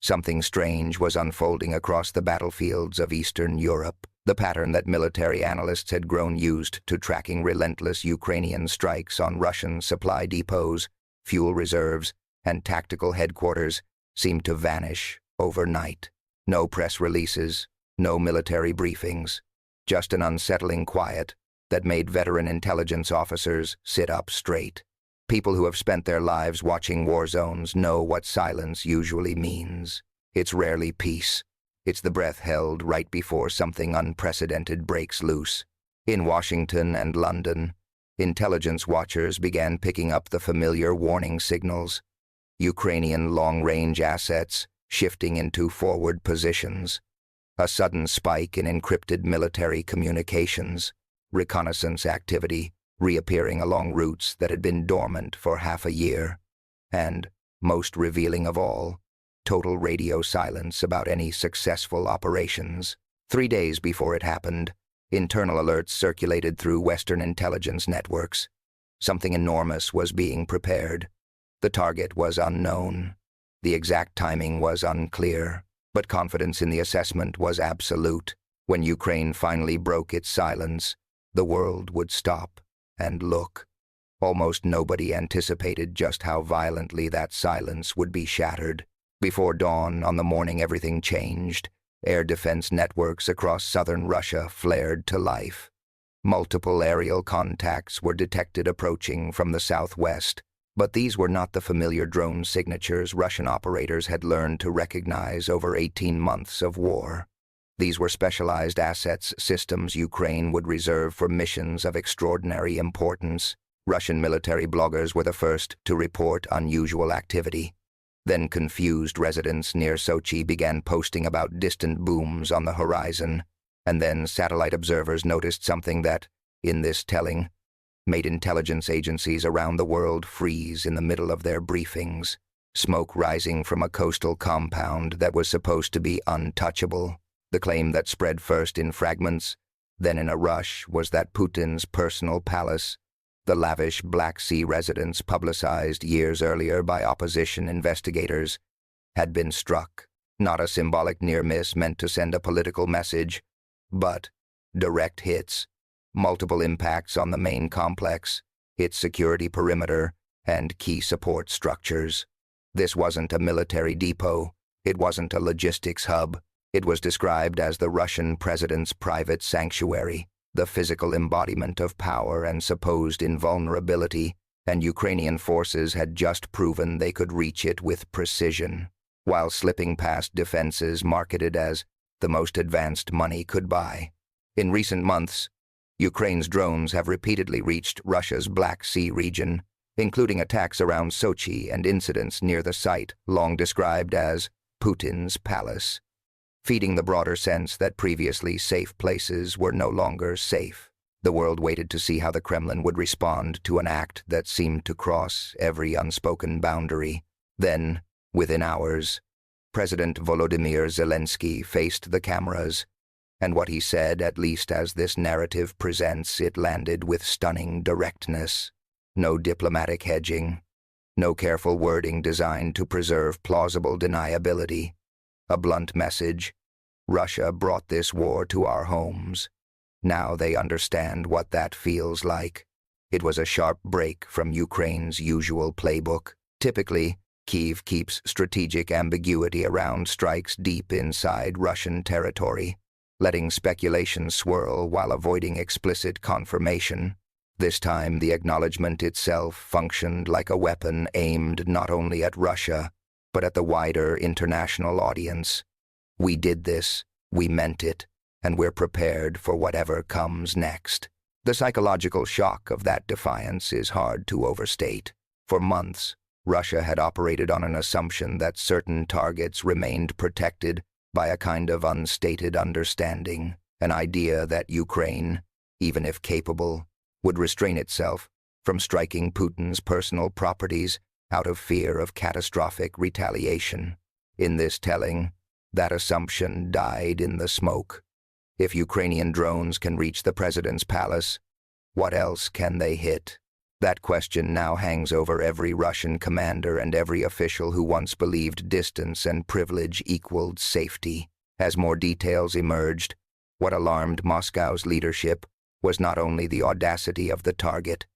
Something strange was unfolding across the battlefields of Eastern Europe, the pattern that military analysts had grown used to tracking relentless Ukrainian strikes on Russian supply depots, fuel reserves, and tactical headquarters seemed to vanish overnight. No press releases, no military briefings, just an unsettling quiet that made veteran intelligence officers sit up straight. People who have spent their lives watching war zones know what silence usually means. It's rarely peace. It's the breath held right before something unprecedented breaks loose. In Washington and London, intelligence watchers began picking up the familiar warning signals. Ukrainian long-range assets shifting into forward positions. A sudden spike in encrypted military communications. Reconnaissance activity reappearing along routes that had been dormant for half a year. And, most revealing of all, total radio silence about any successful operations. 3 days before it happened, internal alerts circulated through Western intelligence networks. Something enormous was being prepared. The target was unknown. The exact timing was unclear, but confidence in the assessment was absolute. When Ukraine finally broke its silence, the world would stop and look. Almost nobody anticipated just how violently that silence would be shattered. Before dawn on the morning everything changed. Air defense networks across southern Russia flared to life. Multiple aerial contacts were detected approaching from the southwest, but these were not the familiar drone signatures Russian operators had learned to recognize over 18 months of war. These were specialized assets systems Ukraine would reserve for missions of extraordinary importance. Russian military bloggers were the first to report unusual activity. Then confused residents near Sochi began posting about distant booms on the horizon, and then satellite observers noticed something that, in this telling, made intelligence agencies around the world freeze in the middle of their briefings. Smoke rising from a coastal compound that was supposed to be untouchable. The claim that spread first in fragments, then in a rush, was that Putin's personal palace, the lavish Black Sea residence publicized years earlier by opposition investigators, had been struck. Not a symbolic near-miss meant to send a political message, but direct hits, multiple impacts on the main complex, its security perimeter, and key support structures. This wasn't a military depot. It wasn't a logistics hub. It was described as the Russian president's private sanctuary, the physical embodiment of power and supposed invulnerability, and Ukrainian forces had just proven they could reach it with precision, while slipping past defenses marketed as the most advanced money could buy. In recent months, Ukraine's drones have repeatedly reached Russia's Black Sea region, including attacks around Sochi and incidents near the site long described as Putin's palace, feeding the broader sense that previously safe places were no longer safe. The world waited to see how the Kremlin would respond to an act that seemed to cross every unspoken boundary. Then, within hours, President Volodymyr Zelensky faced the cameras, and what he said, at least as this narrative presents it, landed with stunning directness. No diplomatic hedging, no careful wording designed to preserve plausible deniability. A blunt message: Russia brought this war to our homes. Now they understand what that feels like. It was a sharp break from Ukraine's usual playbook. Typically, Kyiv keeps strategic ambiguity around strikes deep inside Russian territory, letting speculation swirl while avoiding explicit confirmation. This time, the acknowledgement itself functioned like a weapon aimed not only at Russia, but at the wider international audience. We did this, we meant it, and we're prepared for whatever comes next. The psychological shock of that defiance is hard to overstate. For months, Russia had operated on an assumption that certain targets remained protected by a kind of unstated understanding, an idea that Ukraine, even if capable, would restrain itself from striking Putin's personal properties out of fear of catastrophic retaliation. In this telling, that assumption died in the smoke. If Ukrainian drones can reach the president's palace, what else can they hit? That question now hangs over every Russian commander and every official who once believed distance and privilege equaled safety. As more details emerged, what alarmed Moscow's leadership was not only the audacity of the target,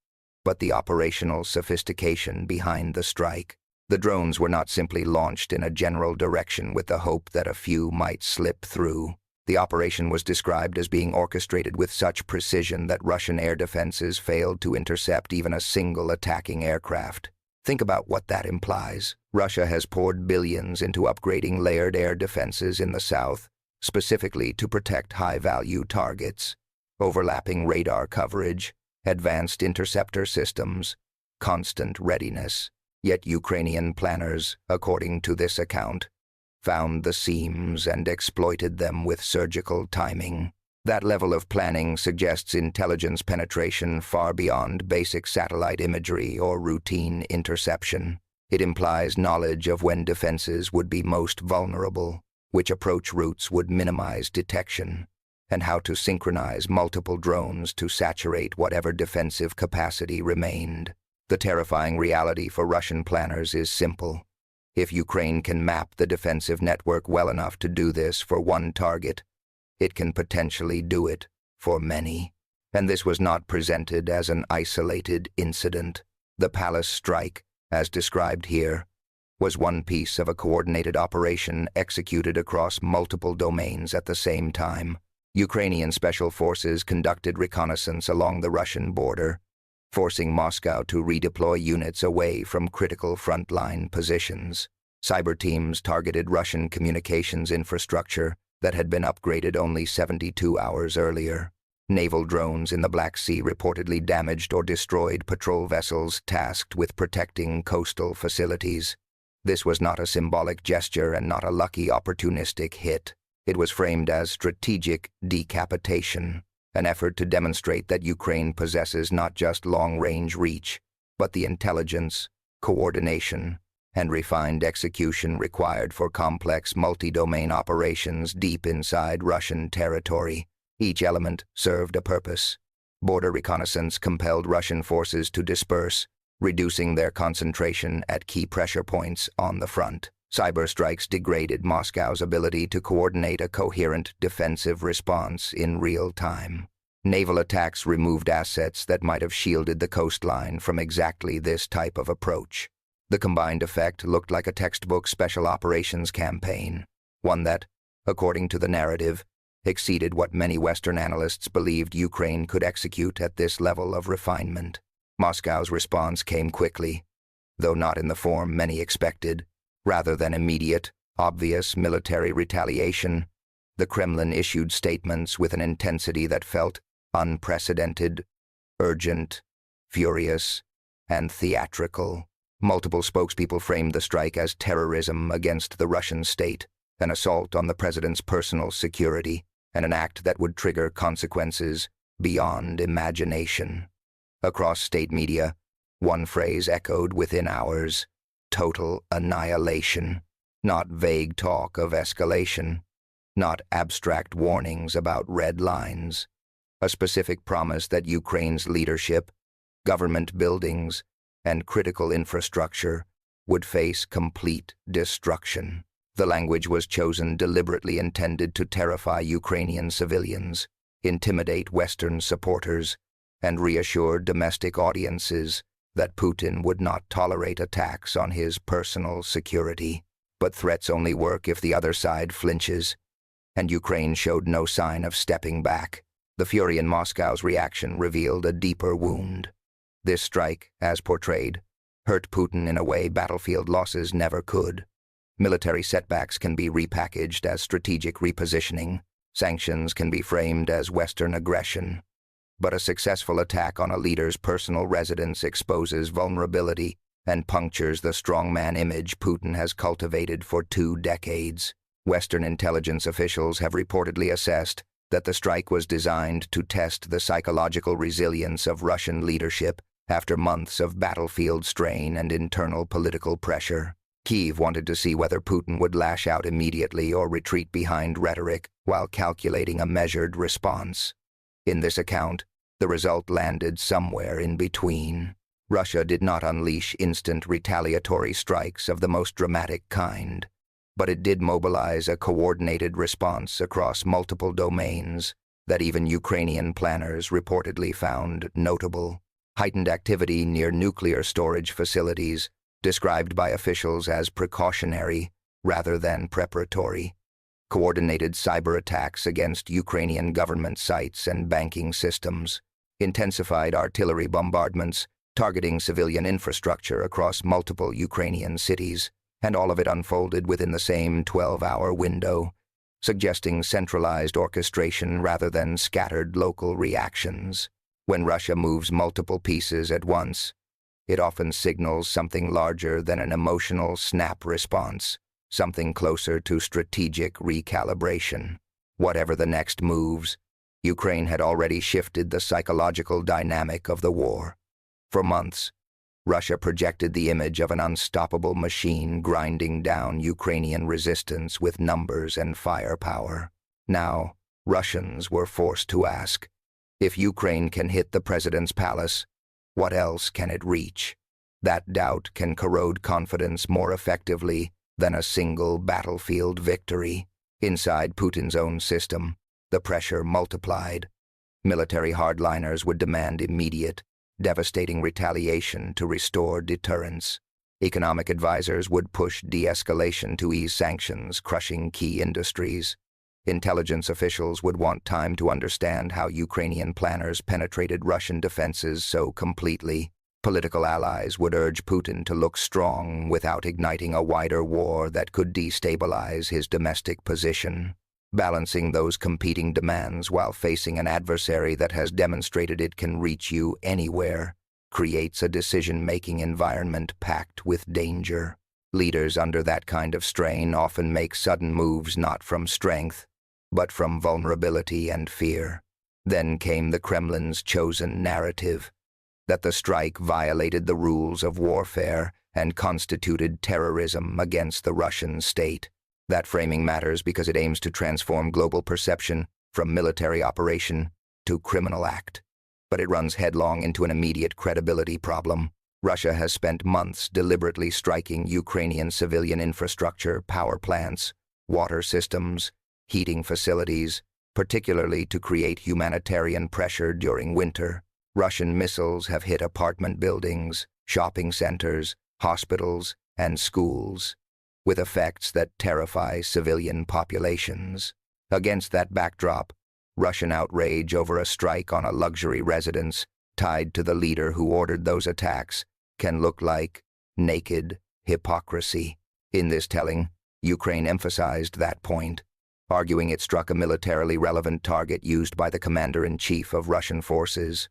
but the operational sophistication behind the strike. The drones were not simply launched in a general direction with the hope that a few might slip through. The operation was described as being orchestrated with such precision that Russian air defenses failed to intercept even a single attacking aircraft. Think about what that implies. Russia has poured billions into upgrading layered air defenses in the south, specifically to protect high-value targets. Overlapping radar coverage, advanced interceptor systems, constant readiness. Yet Ukrainian planners, according to this account, found the seams and exploited them with surgical timing. That level of planning suggests intelligence penetration far beyond basic satellite imagery or routine interception. It implies knowledge of when defenses would be most vulnerable, which approach routes would minimize detection, and how to synchronize multiple drones to saturate whatever defensive capacity remained. The terrifying reality for Russian planners is simple. If Ukraine can map the defensive network well enough to do this for one target, it can potentially do it for many. And this was not presented as an isolated incident. The palace strike, as described here, was one piece of a coordinated operation executed across multiple domains at the same time. Ukrainian special forces conducted reconnaissance along the Russian border, forcing Moscow to redeploy units away from critical frontline positions. Cyber teams targeted Russian communications infrastructure that had been upgraded only 72 hours earlier. Naval drones in the Black Sea reportedly damaged or destroyed patrol vessels tasked with protecting coastal facilities. This was not a symbolic gesture and not a lucky opportunistic hit. It was framed as strategic decapitation, an effort to demonstrate that Ukraine possesses not just long-range reach, but the intelligence, coordination, and refined execution required for complex multi-domain operations deep inside Russian territory. Each element served a purpose. Border reconnaissance compelled Russian forces to disperse, reducing their concentration at key pressure points on the front. Cyber strikes degraded Moscow's ability to coordinate a coherent defensive response in real time. Naval attacks removed assets that might have shielded the coastline from exactly this type of approach. The combined effect looked like a textbook special operations campaign, one that, according to the narrative, exceeded what many Western analysts believed Ukraine could execute at this level of refinement. Moscow's response came quickly, though not in the form many expected. Rather than immediate, obvious military retaliation, the Kremlin issued statements with an intensity that felt unprecedented, urgent, furious, and theatrical. Multiple spokespeople framed the strike as terrorism against the Russian state, an assault on the president's personal security, and an act that would trigger consequences beyond imagination. Across state media, one phrase echoed within hours: total annihilation. Not vague talk of escalation, not abstract warnings about red lines. A specific promise that Ukraine's leadership, government buildings, and critical infrastructure would face complete destruction. The language was chosen deliberately intended to terrify Ukrainian civilians, intimidate Western supporters, and reassure domestic audiences that Putin would not tolerate attacks on his personal security. But threats only work if the other side flinches, and Ukraine showed no sign of stepping back. The fury in Moscow's reaction revealed a deeper wound. This strike, as portrayed, hurt Putin in a way battlefield losses never could. Military setbacks can be repackaged as strategic repositioning. Sanctions can be framed as Western aggression. But a successful attack on a leader's personal residence exposes vulnerability and punctures the strongman image Putin has cultivated for 2 decades. Western intelligence officials have reportedly assessed that the strike was designed to test the psychological resilience of Russian leadership after months of battlefield strain and internal political pressure. Kyiv wanted to see whether Putin would lash out immediately or retreat behind rhetoric while calculating a measured response. In this account, the result landed somewhere in between. Russia did not unleash instant retaliatory strikes of the most dramatic kind, but it did mobilize a coordinated response across multiple domains that even Ukrainian planners reportedly found notable. Heightened activity near nuclear storage facilities, described by officials as precautionary rather than preparatory. Coordinated cyber attacks against Ukrainian government sites and banking systems. Intensified artillery bombardments targeting civilian infrastructure across multiple Ukrainian cities, and all of it unfolded within the same 12-hour window, suggesting centralized orchestration rather than scattered local reactions. When Russia moves multiple pieces at once, it often signals something larger than an emotional snap response, something closer to strategic recalibration. Whatever the next moves, Ukraine had already shifted the psychological dynamic of the war. For months, Russia projected the image of an unstoppable machine grinding down Ukrainian resistance with numbers and firepower. Now, Russians were forced to ask, if Ukraine can hit the president's palace, what else can it reach? That doubt can corrode confidence more effectively than a single battlefield victory. Inside Putin's own system, the pressure multiplied. Military hardliners would demand immediate, devastating retaliation to restore deterrence. Economic advisors would push de-escalation to ease sanctions, crushing key industries. Intelligence officials would want time to understand how Ukrainian planners penetrated Russian defenses so completely. Political allies would urge Putin to look strong without igniting a wider war that could destabilize his domestic position. Balancing those competing demands while facing an adversary that has demonstrated it can reach you anywhere creates a decision-making environment packed with danger. Leaders under that kind of strain often make sudden moves not from strength, but from vulnerability and fear. Then came the Kremlin's chosen narrative, that the strike violated the rules of warfare and constituted terrorism against the Russian state. That framing matters because it aims to transform global perception from military operation to criminal act. But it runs headlong into an immediate credibility problem. Russia has spent months deliberately striking Ukrainian civilian infrastructure, power plants, water systems, heating facilities, particularly to create humanitarian pressure during winter. Russian missiles have hit apartment buildings, shopping centers, hospitals, and schools, with effects that terrify civilian populations. Against that backdrop, Russian outrage over a strike on a luxury residence tied to the leader who ordered those attacks can look like naked hypocrisy. In this telling, Ukraine emphasized that point, arguing it struck a militarily relevant target used by the commander-in-chief of Russian forces,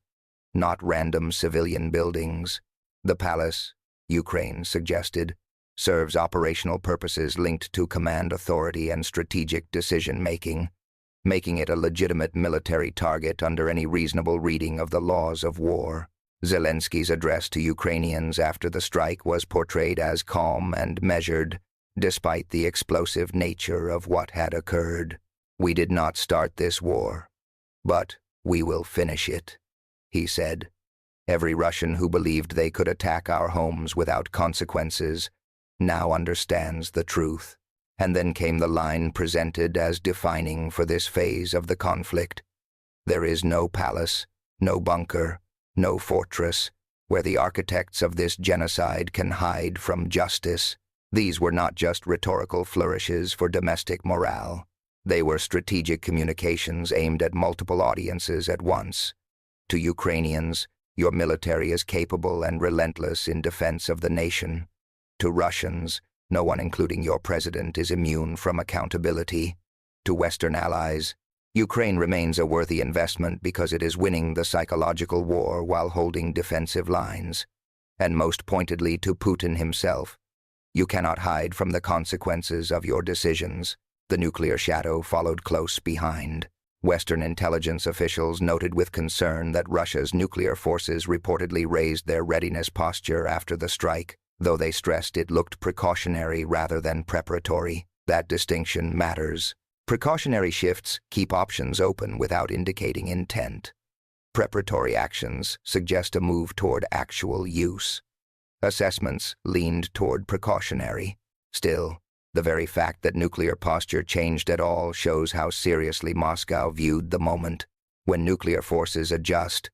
not random civilian buildings. The palace, Ukraine suggested, serves operational purposes linked to command authority and strategic decision-making, making it a legitimate military target under any reasonable reading of the laws of war. Zelensky's address to Ukrainians after the strike was portrayed as calm and measured, despite the explosive nature of what had occurred. "We did not start this war, but we will finish it," he said. "Every Russian who believed they could attack our homes without consequences now understands the truth." And then came the line presented as defining for this phase of the conflict. "There is no palace, no bunker, no fortress, where the architects of this genocide can hide from justice." These were not just rhetorical flourishes for domestic morale. They were strategic communications aimed at multiple audiences at once. To Ukrainians, your military is capable and relentless in defense of the nation. To Russians, no one, including your president, is immune from accountability. To Western allies, Ukraine remains a worthy investment because it is winning the psychological war while holding defensive lines. And most pointedly to Putin himself, you cannot hide from the consequences of your decisions. The nuclear shadow followed close behind. Western intelligence officials noted with concern that Russia's nuclear forces reportedly raised their readiness posture after the strike, though they stressed it looked precautionary rather than preparatory. That distinction matters. Precautionary shifts keep options open without indicating intent. Preparatory actions suggest a move toward actual use. Assessments leaned toward precautionary. Still, the very fact that nuclear posture changed at all shows how seriously Moscow viewed the moment. When nuclear forces adjust,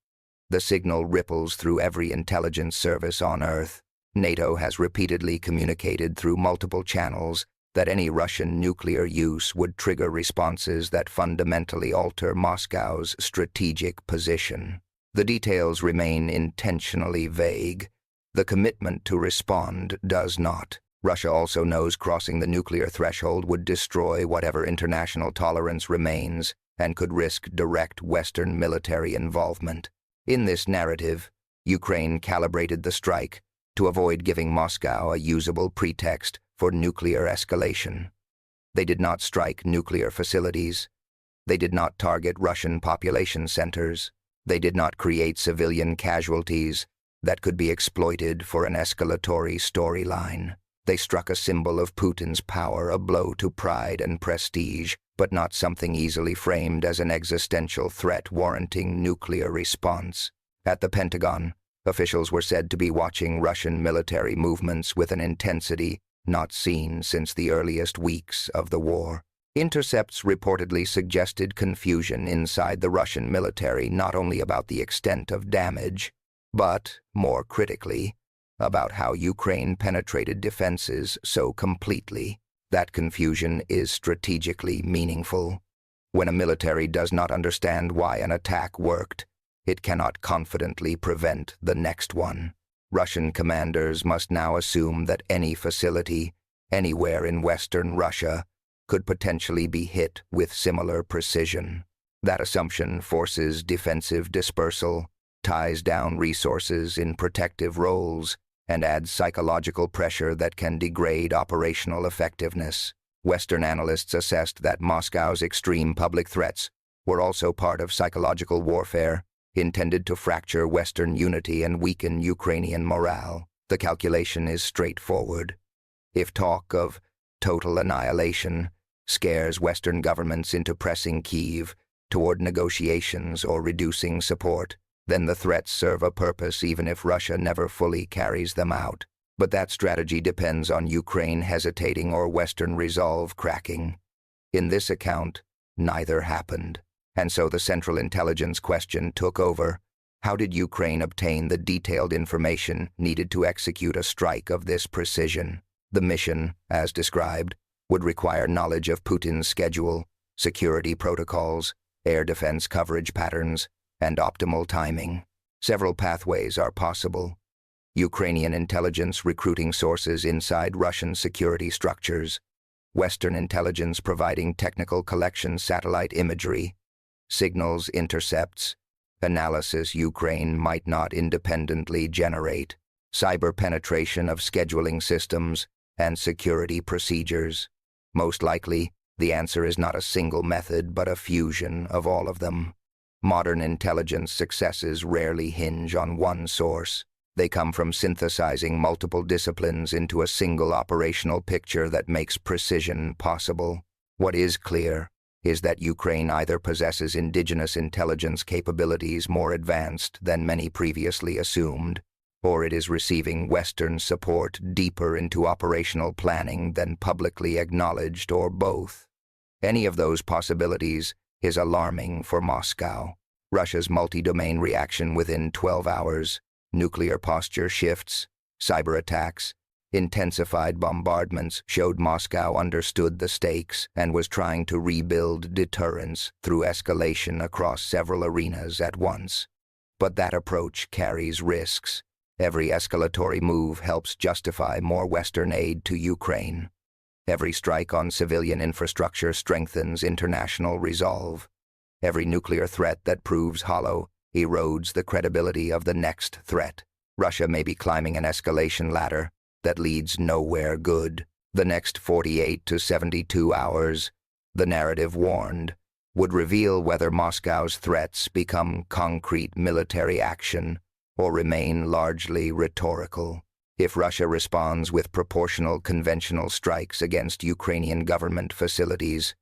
the signal ripples through every intelligence service on Earth. NATO has repeatedly communicated through multiple channels that any Russian nuclear use would trigger responses that fundamentally alter Moscow's strategic position. The details remain intentionally vague. The commitment to respond does not. Russia also knows crossing the nuclear threshold would destroy whatever international tolerance remains and could risk direct Western military involvement. In this narrative, Ukraine calibrated the strike to avoid giving Moscow a usable pretext for nuclear escalation. They did not strike nuclear facilities. They did not target Russian population centers. They did not create civilian casualties that could be exploited for an escalatory storyline. They struck a symbol of Putin's power, a blow to pride and prestige, but not something easily framed as an existential threat warranting nuclear response. At the Pentagon, officials were said to be watching Russian military movements with an intensity not seen since the earliest weeks of the war. Intercepts reportedly suggested confusion inside the Russian military not only about the extent of damage, but, more critically, about how Ukraine penetrated defenses so completely. That confusion is strategically meaningful. When a military does not understand why an attack worked, it cannot confidently prevent the next one. Russian commanders must now assume that any facility, anywhere in Western Russia, could potentially be hit with similar precision. That assumption forces defensive dispersal, ties down resources in protective roles, and adds psychological pressure that can degrade operational effectiveness. Western analysts assessed that Moscow's extreme public threats were also part of psychological warfare, intended to fracture Western unity and weaken Ukrainian morale. The calculation is straightforward. If talk of total annihilation scares Western governments into pressing Kyiv toward negotiations or reducing support, then the threats serve a purpose even if Russia never fully carries them out. But that strategy depends on Ukraine hesitating or Western resolve cracking. In this account, neither happened. And so the central intelligence question took over. How did Ukraine obtain the detailed information needed to execute a strike of this precision? The mission, as described, would require knowledge of Putin's schedule, security protocols, air defense coverage patterns, and optimal timing. Several pathways are possible. Ukrainian intelligence recruiting sources inside Russian security structures, Western intelligence providing technical collection satellite imagery, signals intercepts, analysis Ukraine might not independently generate, cyber penetration of scheduling systems, and security procedures. Most likely, the answer is not a single method but a fusion of all of them. Modern intelligence successes rarely hinge on one source. They come from synthesizing multiple disciplines into a single operational picture that makes precision possible. What is clear is that Ukraine either possesses indigenous intelligence capabilities more advanced than many previously assumed, or it is receiving Western support deeper into operational planning than publicly acknowledged, or both. Any of those possibilities is alarming for Moscow. Russia's multi-domain reaction within 12 hours, nuclear posture shifts, cyber attacks, intensified bombardments showed Moscow understood the stakes and was trying to rebuild deterrence through escalation across several arenas at once. But that approach carries risks. Every escalatory move helps justify more Western aid to Ukraine. Every strike on civilian infrastructure strengthens international resolve. Every nuclear threat that proves hollow erodes the credibility of the next threat. Russia may be climbing an escalation ladder that leads nowhere good. The next 48 to 72 hours, the narrative warned, would reveal whether Moscow's threats become concrete military action or remain largely rhetorical. If Russia responds with proportional conventional strikes against Ukrainian government facilities,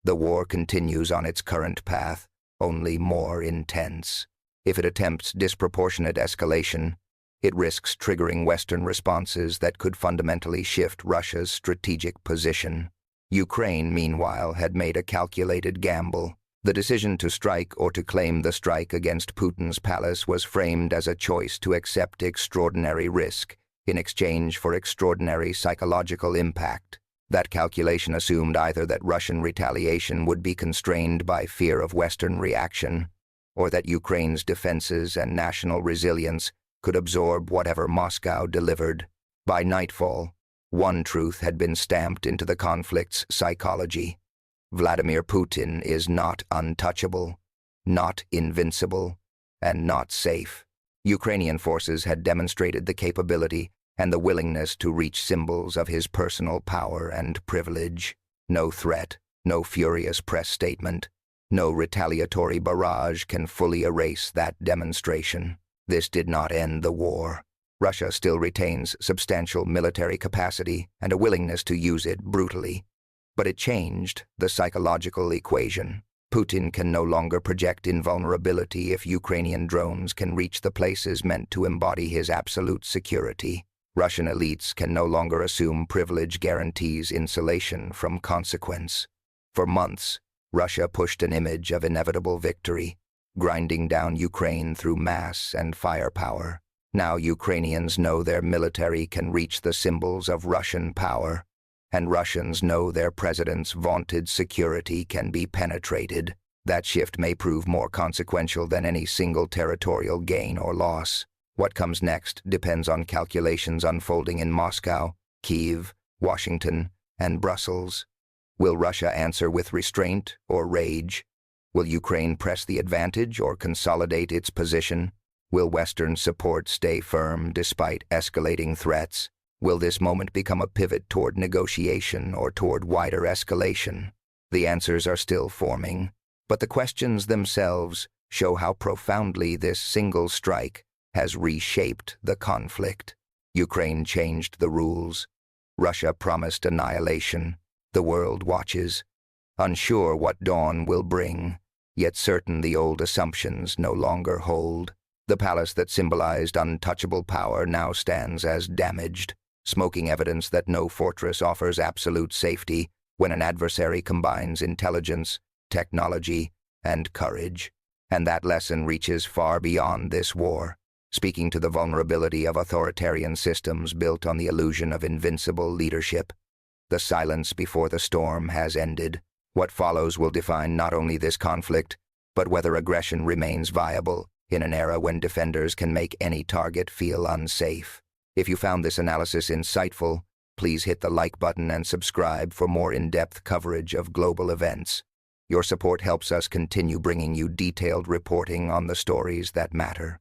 the war continues on its current path, only more intense. If it attempts disproportionate escalation, it risks triggering Western responses that could fundamentally shift Russia's strategic position. Ukraine, meanwhile, had made a calculated gamble. The decision to strike or to claim the strike against Putin's palace was framed as a choice to accept extraordinary risk in exchange for extraordinary psychological impact. That calculation assumed either that Russian retaliation would be constrained by fear of Western reaction, or that Ukraine's defenses and national resilience could absorb whatever Moscow delivered. By nightfall, one truth had been stamped into the conflict's psychology. Vladimir Putin is not untouchable, not invincible, and not safe. Ukrainian forces had demonstrated the capability and the willingness to reach symbols of his personal power and privilege. No threat, no furious press statement, no retaliatory barrage can fully erase that demonstration. This did not end the war. Russia still retains substantial military capacity and a willingness to use it brutally. But it changed the psychological equation. Putin can no longer project invulnerability if Ukrainian drones can reach the places meant to embody his absolute security. Russian elites can no longer assume privilege guarantees insulation from consequence. For months, Russia pushed an image of inevitable victory, grinding down Ukraine through mass and firepower. Now Ukrainians know their military can reach the symbols of Russian power, and Russians know their president's vaunted security can be penetrated. That shift may prove more consequential than any single territorial gain or loss. What comes next depends on calculations unfolding in Moscow, Kyiv, Washington, and Brussels. Will Russia answer with restraint or rage? Will Ukraine press the advantage or consolidate its position? Will Western support stay firm despite escalating threats? Will this moment become a pivot toward negotiation or toward wider escalation? The answers are still forming, but the questions themselves show how profoundly this single strike has reshaped the conflict. Ukraine changed the rules. Russia promised annihilation. The world watches, unsure what dawn will bring, yet certain the old assumptions no longer hold. The palace that symbolized untouchable power now stands as damaged, smoking evidence that no fortress offers absolute safety when an adversary combines intelligence, technology, and courage. And that lesson reaches far beyond this war, speaking to the vulnerability of authoritarian systems built on the illusion of invincible leadership. The silence before the storm has ended. What follows will define not only this conflict, but whether aggression remains viable in an era when defenders can make any target feel unsafe. If you found this analysis insightful, please hit the like button and subscribe for more in-depth coverage of global events. Your support helps us continue bringing you detailed reporting on the stories that matter.